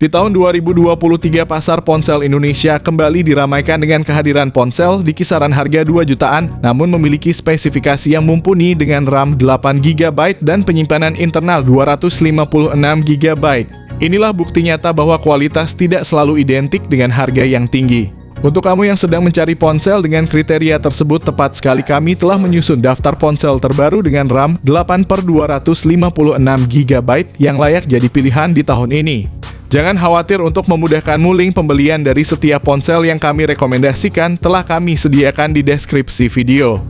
Di tahun 2023, pasar ponsel Indonesia kembali diramaikan dengan kehadiran ponsel di kisaran harga 2 jutaan, namun memiliki spesifikasi yang mumpuni dengan RAM 8 GB dan penyimpanan internal 256 GB. Inilah bukti nyata bahwa kualitas tidak selalu identik dengan harga yang tinggi. Untuk kamu yang sedang mencari ponsel dengan kriteria tersebut, tepat sekali kami telah menyusun daftar ponsel terbaru dengan RAM 8/256 GB yang layak jadi pilihan di tahun ini. Jangan khawatir, untuk memudahkanmu, link pembelian dari setiap ponsel yang kami rekomendasikan telah kami sediakan di deskripsi video.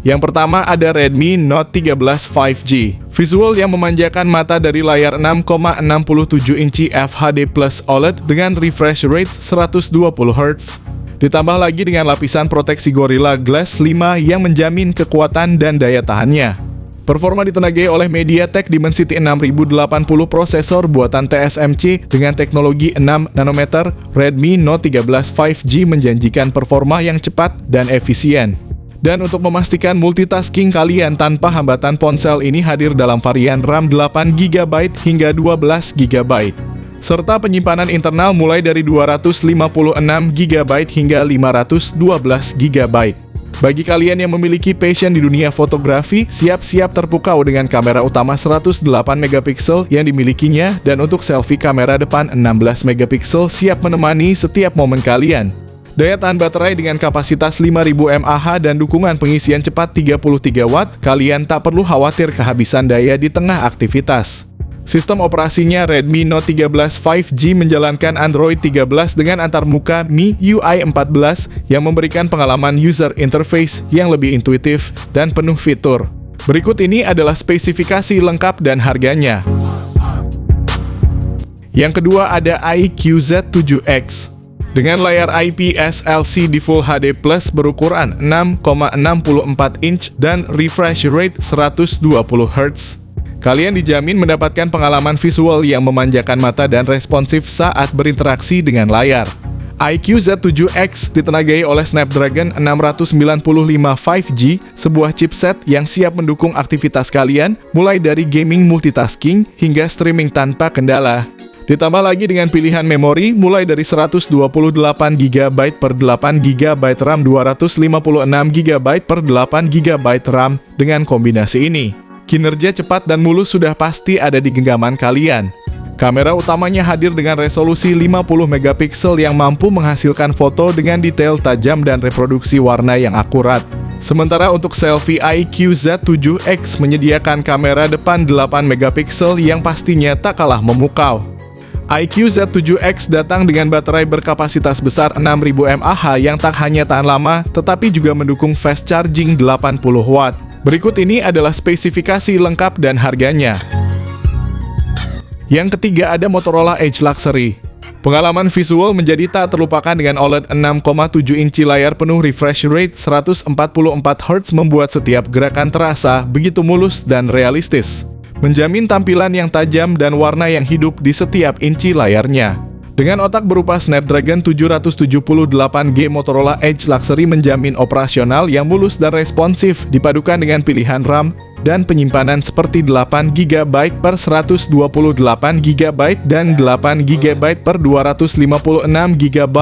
Yang pertama ada Redmi Note 13 5G. Visual yang memanjakan mata dari layar 6,67 inci FHD Plus OLED dengan refresh rate 120 Hz. Ditambah lagi dengan lapisan proteksi Gorilla Glass 5 yang menjamin kekuatan dan daya tahannya. Performa ditenagai oleh MediaTek Dimensity 6080 prosesor buatan TSMC dengan teknologi 6 nanometer. Redmi Note 13 5G menjanjikan performa yang cepat dan efisien. Dan untuk memastikan multitasking kalian tanpa hambatan, ponsel ini hadir dalam varian RAM 8 GB hingga 12 GB. Serta penyimpanan internal mulai dari 256 GB hingga 512 GB. Bagi kalian yang memiliki passion di dunia fotografi, siap-siap terpukau dengan kamera utama 108 megapiksel yang dimilikinya, dan untuk selfie kamera depan 16 megapiksel siap menemani setiap momen kalian. Daya tahan baterai dengan kapasitas 5000 mAh dan dukungan pengisian cepat 33 Watt, kalian tak perlu khawatir kehabisan daya di tengah aktivitas. Sistem operasinya Redmi Note 13 5G menjalankan Android 13 dengan antarmuka MIUI 14 yang memberikan pengalaman user interface yang lebih intuitif dan penuh fitur. Berikut ini adalah spesifikasi lengkap dan harganya. Yang kedua ada iQOO Z7X. Dengan layar IPS LCD Full HD Plus berukuran 6,64 inch dan refresh rate 120 Hz. Kalian dijamin mendapatkan pengalaman visual yang memanjakan mata dan responsif saat berinteraksi dengan layar. iQOO Z7X ditenagai oleh Snapdragon 695 5G, sebuah chipset yang siap mendukung aktivitas kalian, mulai dari gaming, multitasking, hingga streaming tanpa kendala. Ditambah lagi dengan pilihan memori mulai dari 128 GB per 8 GB RAM, 256 GB per 8 GB RAM. Dengan kombinasi ini, kinerja cepat dan mulus sudah pasti ada di genggaman kalian. Kamera utamanya hadir dengan resolusi 50 megapiksel yang mampu menghasilkan foto dengan detail tajam dan reproduksi warna yang akurat. Sementara untuk selfie, iQOO Z7X menyediakan kamera depan 8 megapiksel yang pastinya tak kalah memukau. iQOO Z7X datang dengan baterai berkapasitas besar 6000 mAh yang tak hanya tahan lama, tetapi juga mendukung fast charging 80 Watt. Berikut ini adalah spesifikasi lengkap dan harganya. Yang ketiga ada Motorola Edge Luxury. Pengalaman visual menjadi tak terlupakan dengan OLED 6,7 inci layar penuh refresh rate 144 Hz membuat setiap gerakan terasa begitu mulus dan realistis. Menjamin tampilan yang tajam dan warna yang hidup di setiap inci layarnya. Dengan otak berupa Snapdragon 778G, Motorola Edge Luxury menjamin operasional yang mulus dan responsif dipadukan dengan pilihan RAM dan penyimpanan seperti 8 GB per 128 GB dan 8 GB per 256 GB.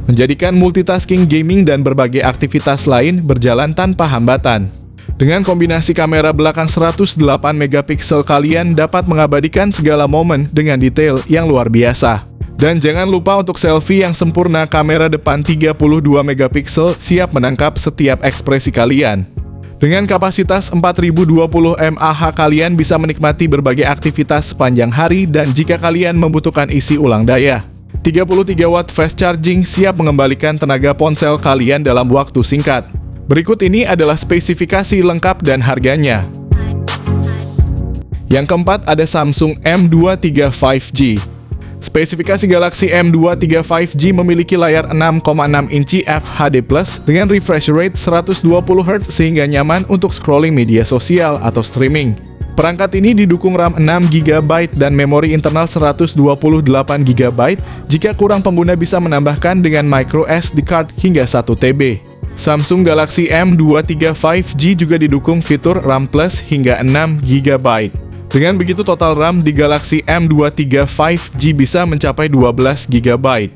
Menjadikan multitasking, gaming, dan berbagai aktivitas lain berjalan tanpa hambatan. Dengan kombinasi kamera belakang 108 megapiksel, kalian dapat mengabadikan segala momen dengan detail yang luar biasa. Dan jangan lupa untuk selfie yang sempurna, kamera depan 32 megapiksel siap menangkap setiap ekspresi kalian. Dengan kapasitas 4020 mAh, kalian bisa menikmati berbagai aktivitas sepanjang hari, dan jika kalian membutuhkan isi ulang daya, 33 Watt fast charging siap mengembalikan tenaga ponsel kalian dalam waktu singkat. Berikut ini adalah spesifikasi lengkap dan harganya. Yang keempat ada Samsung M23 5G. Spesifikasi Galaxy M23 5G memiliki layar 6,6 inci FHD Plus dengan refresh rate 120 Hz sehingga nyaman untuk scrolling media sosial atau streaming. Perangkat ini didukung RAM 6 GB dan memori internal 128 GB. Jika kurang, pengguna bisa menambahkan dengan micro SD card hingga 1 TB. Samsung Galaxy M23 5G juga didukung fitur RAM Plus hingga 6 GB. Dengan begitu total RAM di Galaxy M23 5G bisa mencapai 12 GB.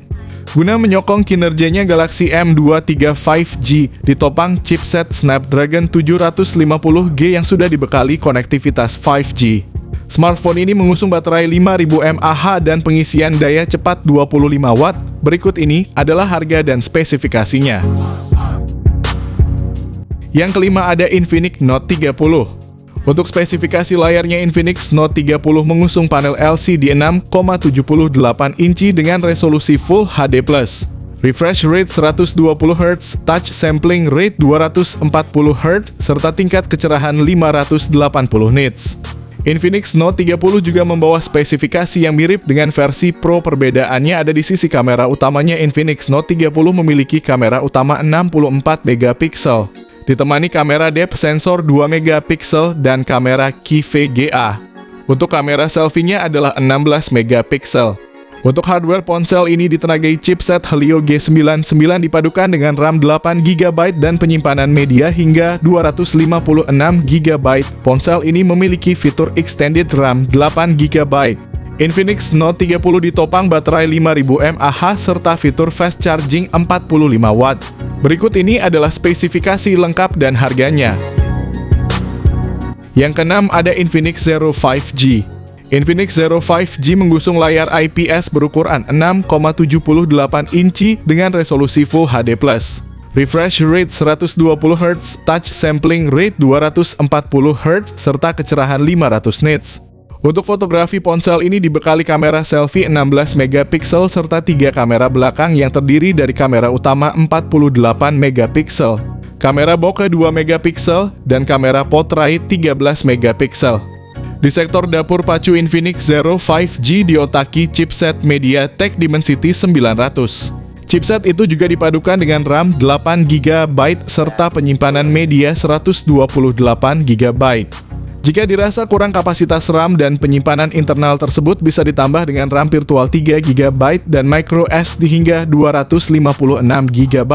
Guna menyokong kinerjanya, Galaxy M23 5G ditopang chipset Snapdragon 750G yang sudah dibekali konektivitas 5G. Smartphone ini mengusung baterai 5000 mAh dan pengisian daya cepat 25 Watt. Berikut ini adalah harga dan spesifikasinya. Yang kelima ada Infinix Note 30. Untuk spesifikasi layarnya, Infinix Note 30 mengusung panel LCD 6,78 inci dengan resolusi Full HD+, refresh rate 120Hz, touch sampling rate 240Hz, serta tingkat kecerahan 580 nits. Infinix Note 30 juga membawa spesifikasi yang mirip dengan versi Pro. Perbedaannya ada di sisi kamera utamanya. Infinix Note 30 memiliki kamera utama 64 megapiksel, ditemani kamera depth sensor 2 megapiksel dan kamera QVGA. Untuk kamera selfie-nya adalah 16 megapiksel. Untuk hardware, ponsel ini ditenagai chipset Helio G99 dipadukan dengan RAM 8GB dan penyimpanan media hingga 256 GB. Ponsel ini memiliki fitur extended RAM 8GB. Infinix Note 30 ditopang baterai 5000 mAh serta fitur fast charging 45 Watt. Berikut ini adalah spesifikasi lengkap dan harganya. Yang keenam ada Infinix Zero 5G. Infinix Zero 5G mengusung layar IPS berukuran 6,78 inci dengan resolusi Full HD+, refresh rate 120Hz, touch sampling rate 240Hz, serta kecerahan 500 nits. Untuk fotografi, ponsel ini dibekali kamera selfie 16 megapiksel serta 3 kamera belakang yang terdiri dari kamera utama 48 megapiksel, kamera bokeh 2 megapiksel, dan kamera portrait 13 megapiksel. Di sektor dapur pacu, Infinix Zero 5G diotaki chipset MediaTek Dimensity 900. Chipset itu juga dipadukan dengan RAM 8GB serta penyimpanan media 128GB. Jika dirasa kurang kapasitas RAM dan penyimpanan internal tersebut, bisa ditambah dengan RAM virtual 3GB dan microSD hingga 256GB.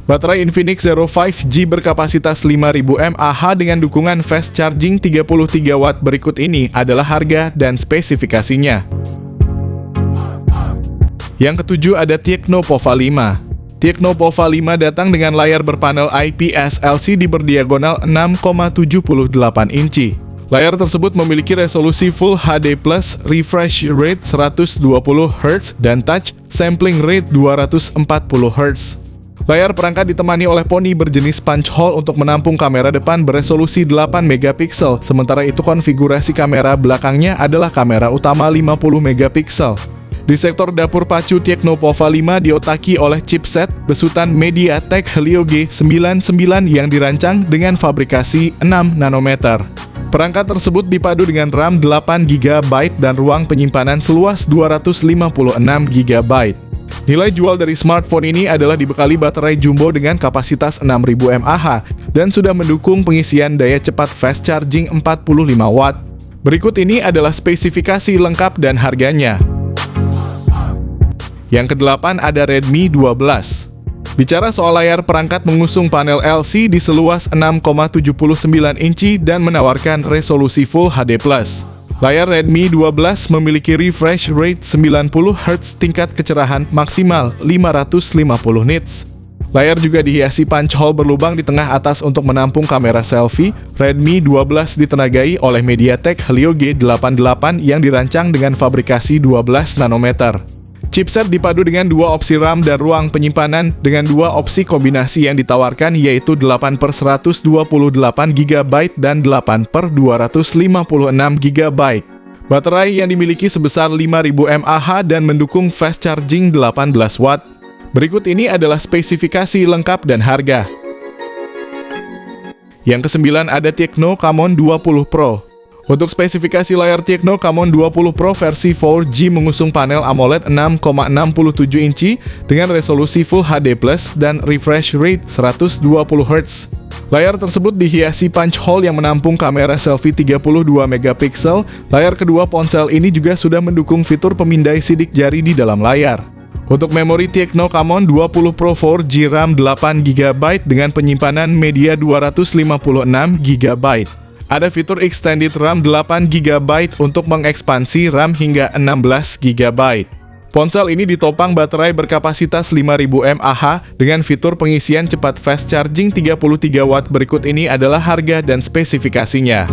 Baterai Infinix Zero 5G berkapasitas 5000 mAh dengan dukungan fast charging 33 Watt. Berikut ini adalah harga dan spesifikasinya. Yang ketujuh ada Tecno Pova 5. Tecno Pova 5 datang dengan layar berpanel IPS LCD berdiagonal 6,78 inci. Layar tersebut memiliki resolusi Full HD+, refresh rate 120Hz, dan touch sampling rate 240Hz. Layar perangkat ditemani oleh poni berjenis punch hole untuk menampung kamera depan beresolusi 8 megapiksel, sementara itu konfigurasi kamera belakangnya adalah kamera utama 50 megapiksel. Di sektor dapur pacu, Tecno Pova 5 diotaki oleh chipset besutan MediaTek Helio G99 yang dirancang dengan fabrikasi 6 nanometer. Perangkat tersebut dipadu dengan RAM 8GB dan ruang penyimpanan seluas 256GB. Nilai jual dari smartphone ini adalah dibekali baterai jumbo dengan kapasitas 6000 mAh dan sudah mendukung pengisian daya cepat fast charging 45 Watt. Berikut ini adalah spesifikasi lengkap dan harganya. Yang kedelapan ada Redmi 12. Bicara soal layar, perangkat mengusung panel LCD seluas 6,79 inci dan menawarkan resolusi Full HD+. Layar Redmi 12 memiliki refresh rate 90Hz, tingkat kecerahan maksimal 550 nits. Layar juga dihiasi punch hole berlubang di tengah atas untuk menampung kamera selfie. Redmi 12 ditenagai oleh MediaTek Helio G88 yang dirancang dengan fabrikasi 12 nanometer. Chipset dipadu dengan dua opsi RAM dan ruang penyimpanan dengan dua opsi kombinasi yang ditawarkan, yaitu 8/128GB dan 8/256GB. Baterai yang dimiliki sebesar 5000 mAh dan mendukung fast charging 18 Watt. Berikut ini adalah spesifikasi lengkap dan harga. Yang kesembilan ada Tecno Camon 20 Pro. Untuk spesifikasi layar, Tecno Camon 20 Pro versi 4G mengusung panel AMOLED 6,67 inci dengan resolusi Full HD+ dan refresh rate 120Hz. Layar tersebut dihiasi punch hole yang menampung kamera selfie 32 megapiksel. Layar kedua ponsel ini juga sudah mendukung fitur pemindai sidik jari di dalam layar. Untuk memori, Tecno Camon 20 Pro 4G RAM 8GB dengan penyimpanan media 256GB. Ada fitur Extended RAM 8GB untuk mengekspansi RAM hingga 16GB. Ponsel ini ditopang baterai berkapasitas 5000 mAh dengan fitur pengisian cepat fast charging 33 watt. Berikut ini adalah harga dan spesifikasinya.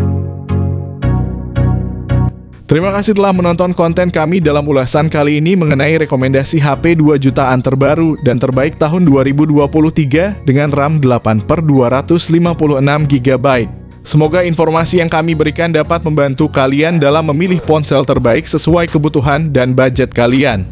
Terima kasih telah menonton konten kami dalam ulasan kali ini mengenai rekomendasi HP 2 jutaan terbaru dan terbaik tahun 2023 dengan RAM 8/256GB. Semoga informasi yang kami berikan dapat membantu kalian dalam memilih ponsel terbaik sesuai kebutuhan dan budget kalian.